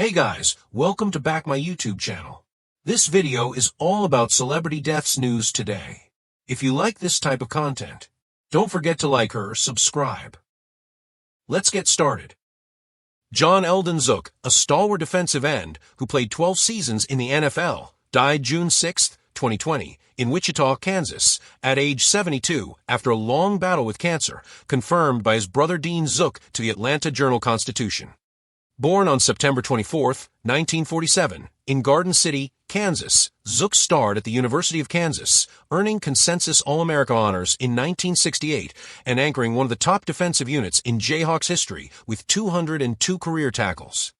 Hey guys, welcome to back my YouTube channel. This video is all about celebrity deaths news today. If you like this type of content, don't forget to like or subscribe. Let's get started. John Eldon Zuk, a stalwart defensive end who played 12 seasons in the NFL, died June 6, 2020, in Wichita, Kansas, at age 72 after a long battle with cancer, confirmed by his brother Dean Zook to the Atlanta Journal-Constitution. Born on September 24, 1947, in Garden City, Kansas, Zook starred at the University of Kansas, earning consensus All-America honors in 1968 and anchoring one of the top defensive units in Jayhawks history with 202 career tackles.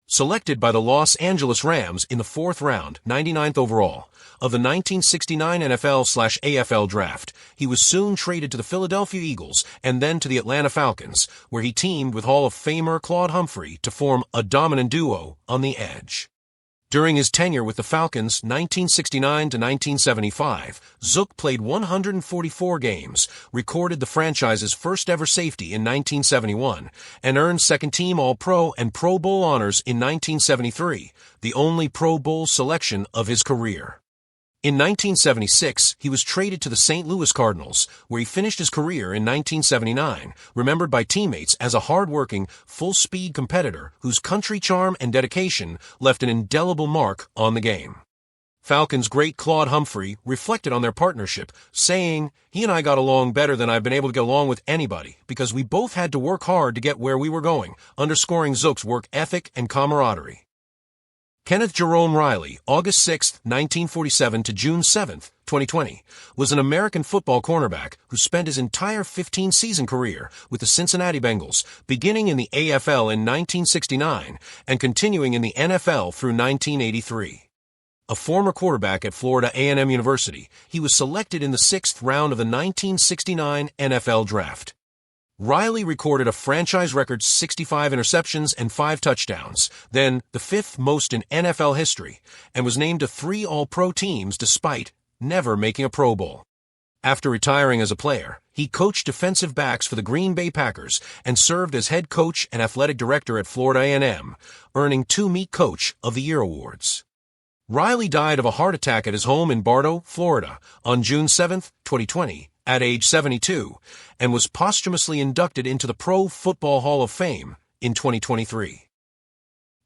Selected by the Los Angeles Rams in the 4th round, 99th overall, of the 1969 NFL/AFL draft, he was soon traded to the Philadelphia Eagles and then to the Atlanta Falcons, where he teamed with Hall of Famer Claude Humphrey to form a dominant duo on the edge. During his tenure with the Falcons, 1969 to 1975, Zook played 144 games, recorded the franchise's first-ever safety in 1971, and earned second-team All-Pro and Pro Bowl honors in 1973, the only Pro Bowl selection of his career. In 1976, he was traded to the St. Louis Cardinals, where he finished his career in 1979, remembered by teammates as a hard-working, full-speed competitor whose country charm and dedication left an indelible mark on the game. Falcons great Claude Humphrey reflected on their partnership, saying, "He and I got along better than I've been able to get along with anybody, because we both had to work hard to get where we were going," underscoring Zook's work ethic and camaraderie. Kenneth Jerome Riley, August 6, 1947 to June 7, 2020, was an American football cornerback who spent his entire 15-season career with the Cincinnati Bengals, beginning in the AFL in 1969 and continuing in the NFL through 1983. A former quarterback at Florida A&M University, he was selected in the 6th round of the 1969 NFL Draft. Riley recorded a franchise record 65 interceptions and 5 touchdowns, then the 5th most in NFL history, and was named to 3 All-Pro teams despite never making a Pro Bowl. After retiring as a player, he coached defensive backs for the Green Bay Packers and served as head coach and athletic director at Florida A&M, earning 2 Meat Coach of the Year awards. Riley died of a heart attack at his home in Bartow, Florida, on June 7, 2020, at age 72, and was posthumously inducted into the Pro Football Hall of Fame in 2023.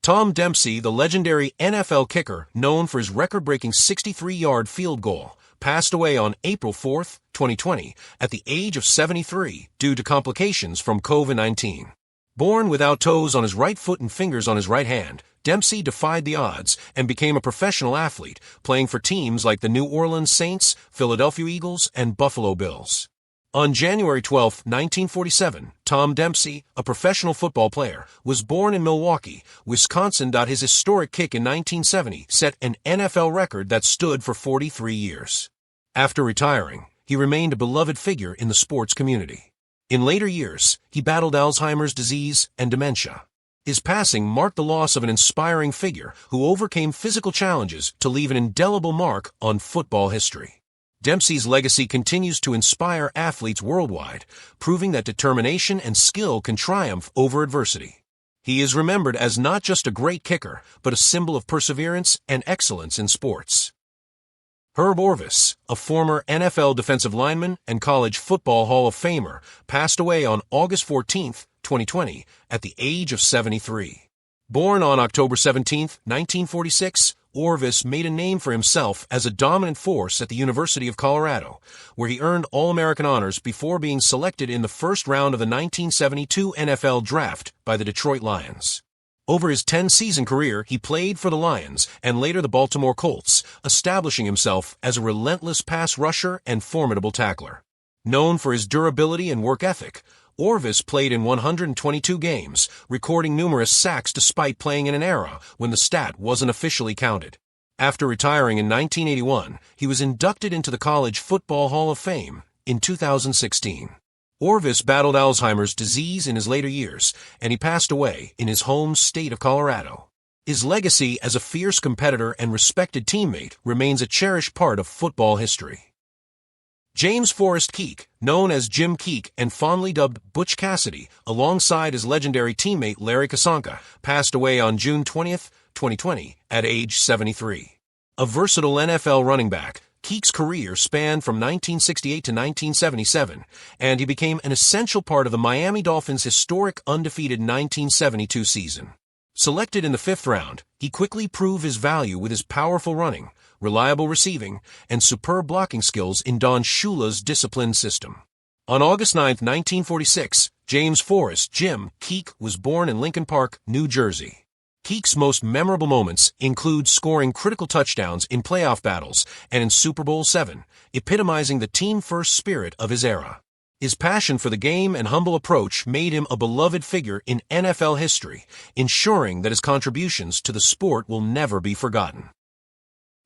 Tom Dempsey, the legendary NFL kicker known for his record-breaking 63-yard field goal, passed away on April 4, 2020, at the age of 73 due to complications from COVID-19. Born without toes on his right foot and fingers on his right hand, Dempsey defied the odds and became a professional athlete, playing for teams like the New Orleans Saints, Philadelphia Eagles, and Buffalo Bills. On January 12, 1947, Tom Dempsey, a professional football player, was born in Milwaukee, Wisconsin. His historic kick in 1970 set an NFL record that stood for 43 years. After retiring, he remained a beloved figure in the sports community. In later years, he battled Alzheimer's disease and dementia. His passing marked the loss of an inspiring figure who overcame physical challenges to leave an indelible mark on football history. Dempsey's legacy continues to inspire athletes worldwide, proving that determination and skill can triumph over adversity. He is remembered as not just a great kicker, but a symbol of perseverance and excellence in sports. Herb Orvis, a former NFL defensive lineman and college football Hall of Famer, passed away on August 14, 2020, at the age of 73. Born on October 17, 1946, Orvis made a name for himself as a dominant force at the University of Colorado, where he earned All-American honors before being selected in the 1st round of the 1972 NFL Draft by the Detroit Lions. Over his 10-season career, he played for the Lions and later the Baltimore Colts, establishing himself as a relentless pass rusher and formidable tackler. Known for his durability and work ethic, Orvis played in 122 games, recording numerous sacks despite playing in an era when the stat wasn't officially counted. After retiring in 1981, he was inducted into the College Football Hall of Fame in 2016. Orvis battled Alzheimer's disease in his later years, and he passed away in his home state of Colorado. His legacy as a fierce competitor and respected teammate remains a cherished part of football history. James Forrest Kiick, known as Jim Kiick and fondly dubbed Butch Cassidy, alongside his legendary teammate Larry Kasonka, passed away on June 20, 2020, at age 73. A versatile NFL running back, Kiick's career spanned from 1968 to 1977, and he became an essential part of the Miami Dolphins' historic undefeated 1972 season. Selected in the 5th round, he quickly proved his value with his powerful running, reliable receiving, and superb blocking skills in Don Shula's disciplined system. On August 9, 1946, James Forrest Jim Kiick was born in Lincoln Park, New Jersey. Kiick's most memorable moments include scoring critical touchdowns in playoff battles and in Super Bowl VII, epitomizing the team-first spirit of his era. His passion for the game and humble approach made him a beloved figure in NFL history, ensuring that his contributions to the sport will never be forgotten.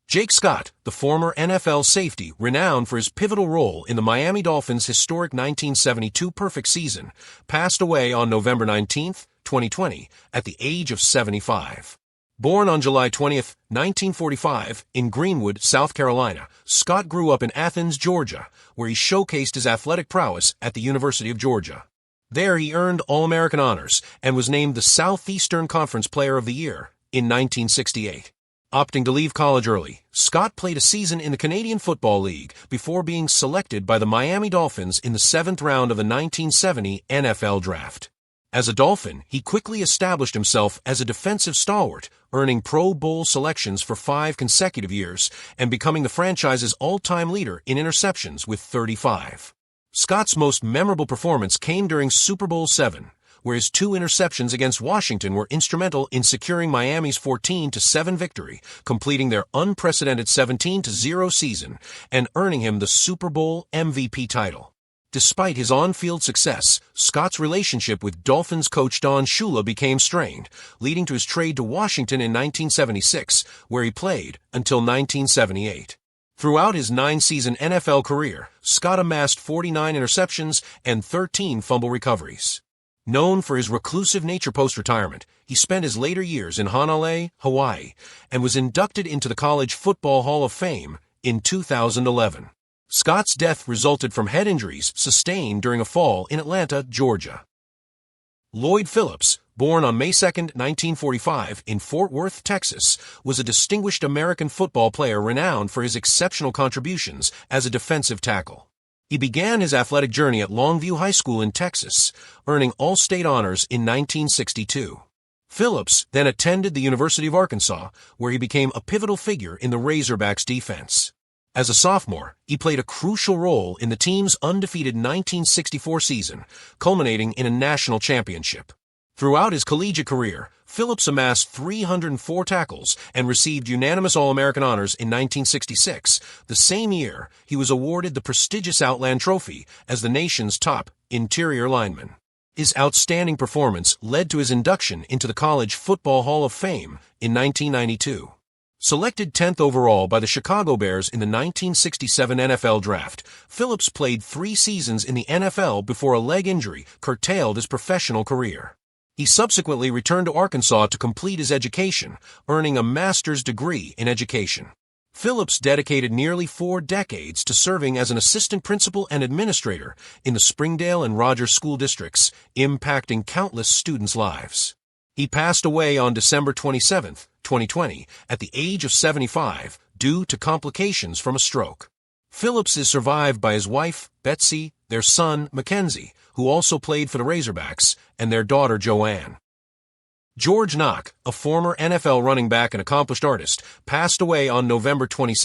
Jake Scott, the former NFL safety renowned for his pivotal role in the Miami Dolphins' historic 1972 perfect season, passed away on November 19, 2020, at the age of 75. Born on July 20, 1945, in Greenwood, South Carolina, Scott grew up in Athens, Georgia, where he showcased his athletic prowess at the University of Georgia. There he earned All-American honors and was named the Southeastern Conference Player of the Year in 1968. Opting to leave college early, Scott played a season in the Canadian Football League before being selected by the Miami Dolphins in the 7th round of the 1970 NFL Draft. As a Dolphin, he quickly established himself as a defensive stalwart, earning Pro Bowl selections for 5 consecutive years and becoming the franchise's all-time leader in interceptions with 35. Scott's most memorable performance came during Super Bowl VII, where his 2 interceptions against Washington were instrumental in securing Miami's 14-7 victory, completing their unprecedented 17-0 season and earning him the Super Bowl MVP title. Despite his on-field success, Scott's relationship with Dolphins coach Don Shula became strained, leading to his trade to Washington in 1976, where he played until 1978. Throughout his 9-season NFL career, Scott amassed 49 interceptions and 13 fumble recoveries. Known for his reclusive nature post-retirement, he spent his later years in Honolulu, Hawaii, and was inducted into the College Football Hall of Fame in 2011. Scott's death resulted from head injuries sustained during a fall in Atlanta, Georgia. Lloyd Phillips, born on May 2, 1945, in Fort Worth, Texas, was a distinguished American football player renowned for his exceptional contributions as a defensive tackle. He began his athletic journey at Longview High School in Texas, earning All-State honors in 1962. Phillips then attended the University of Arkansas, where he became a pivotal figure in the Razorbacks' defense. As a sophomore, he played a crucial role in the team's undefeated 1964 season, culminating in a national championship. Throughout his collegiate career, Phillips amassed 304 tackles and received unanimous All-American honors in 1966. The same year, he was awarded the prestigious Outland Trophy as the nation's top interior lineman. His outstanding performance led to his induction into the College Football Hall of Fame in 1992. Selected 10th overall by the Chicago Bears in the 1967 NFL Draft, Phillips played 3 seasons in the NFL before a leg injury curtailed his professional career. He subsequently returned to Arkansas to complete his education, earning a master's degree in education. Phillips dedicated nearly 4 decades to serving as an assistant principal and administrator in the Springdale and Rogers school districts, impacting countless students' lives. He passed away on December 27, 2020, at the age of 75 due to complications from a stroke. Phillips is survived by his wife, Betsy, their son, Mackenzie, who also played for the Razorbacks, and their daughter, Joanne. George Knox, a former NFL running back and accomplished artist, passed away on November 22,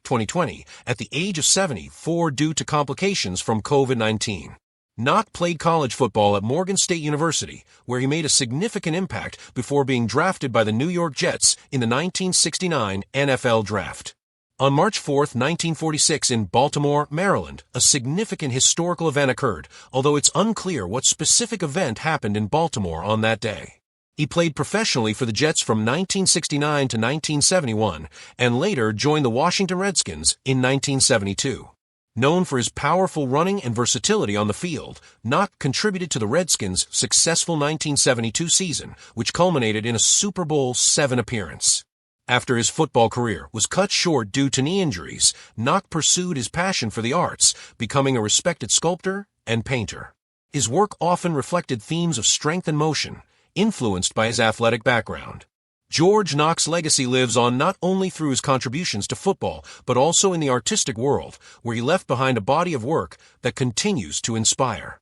2020, at the age of 74 due to complications from COVID-19. Knox played college football at Morgan State University, where he made a significant impact before being drafted by the New York Jets in the 1969 NFL Draft. On March 4, 1946, in Baltimore, Maryland, a significant historical event occurred, although it's unclear what specific event happened in Baltimore on that day. He played professionally for the Jets from 1969 to 1971, and later joined the Washington Redskins in 1972. Known for his powerful running and versatility on the field, Knox contributed to the Redskins' successful 1972 season, which culminated in a Super Bowl VII appearance. After his football career was cut short due to knee injuries, Knox pursued his passion for the arts, becoming a respected sculptor and painter. His work often reflected themes of strength and motion, influenced by his athletic background. George Knox's legacy lives on not only through his contributions to football, but also in the artistic world, where he left behind a body of work that continues to inspire.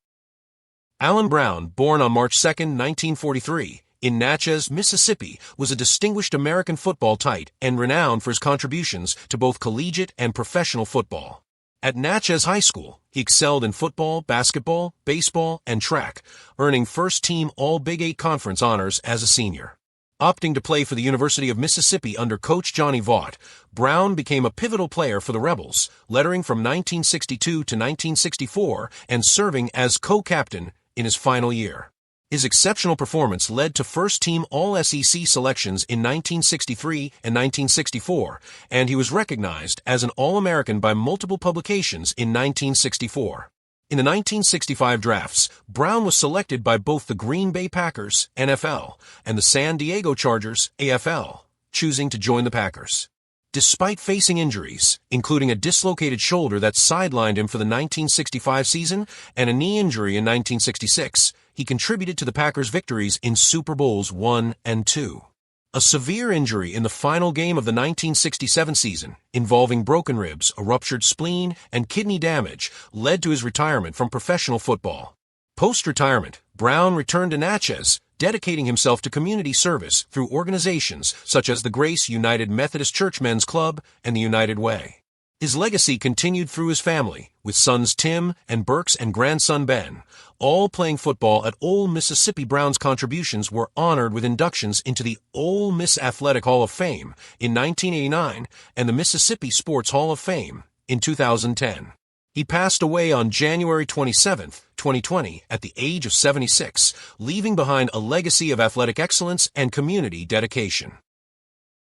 Allen Brown, born on March 2, 1943, in Natchez, Mississippi, was a distinguished American football tight and renowned for his contributions to both collegiate and professional football. At Natchez High School, he excelled in football, basketball, baseball, and track, earning first-team All-Big 8 Conference honors as a senior. Opting to play for the University of Mississippi under coach Johnny Vaught, Brown became a pivotal player for the Rebels, lettering from 1962 to 1964 and serving as co-captain in his final year. His exceptional performance led to first-team All-SEC selections in 1963 and 1964, and he was recognized as an All-American by multiple publications in 1964. In the 1965 drafts, Brown was selected by both the Green Bay Packers, NFL, and the San Diego Chargers, AFL, choosing to join the Packers. Despite facing injuries, including a dislocated shoulder that sidelined him for the 1965 season and a knee injury in 1966, he contributed to the Packers' victories in Super Bowls I and II. A severe injury in the final game of the 1967 season, involving broken ribs, a ruptured spleen, and kidney damage, led to his retirement from professional football. Post-retirement, Brown returned to Natchez, dedicating himself to community service through organizations such as the Grace United Methodist Church Men's Club and the United Way. His legacy continued through his family, with sons Tim and Burks and grandson Ben, all playing football at Ole Mississippi. Brown's contributions were honored with inductions into the Ole Miss Athletic Hall of Fame in 1989 and the Mississippi Sports Hall of Fame in 2010. He passed away on January 27, 2020, at the age of 76, leaving behind a legacy of athletic excellence and community dedication.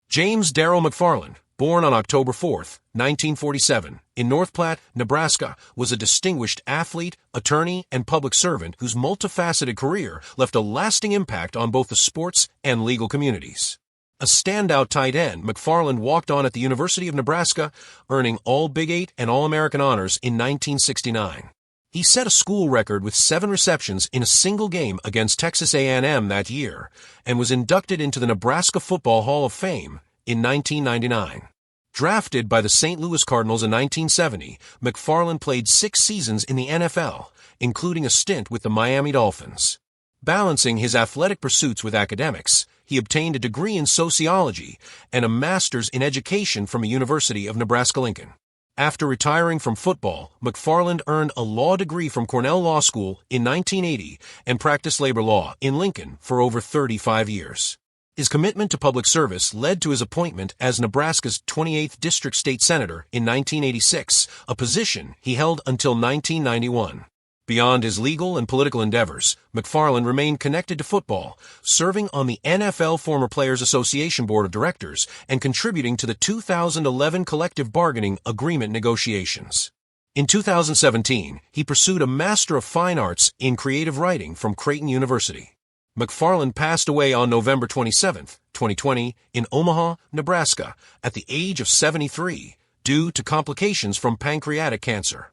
James Daryl McFarland, born on October 4, 1947, in North Platte, Nebraska, was a distinguished athlete, attorney, and public servant whose multifaceted career left a lasting impact on both the sports and legal communities. A standout tight end, McFarland walked on at the University of Nebraska, earning all Big 8 and All-American honors in 1969. He set a school record with 7 receptions in a single game against Texas A&M that year, and was inducted into the Nebraska Football Hall of Fame in 1999. Drafted by the St. Louis Cardinals in 1970, McFarland played 6 seasons in the NFL, including a stint with the Miami Dolphins. Balancing his athletic pursuits with academics, he obtained a degree in sociology and a master's in education from the University of Nebraska-Lincoln. After retiring from football, McFarland earned a law degree from Cornell Law School in 1980 and practiced labor law in Lincoln for over 35 years. His commitment to public service led to his appointment as Nebraska's 28th District State Senator in 1986, a position he held until 1991. Beyond his legal and political endeavors, McFarland remained connected to football, serving on the NFL Former Players Association Board of Directors and contributing to the 2011 collective bargaining agreement negotiations. In 2017, he pursued a Master of Fine Arts in Creative Writing from Creighton University. McFarland passed away on November 27, 2020, in Omaha, Nebraska, at the age of 73, due to complications from pancreatic cancer.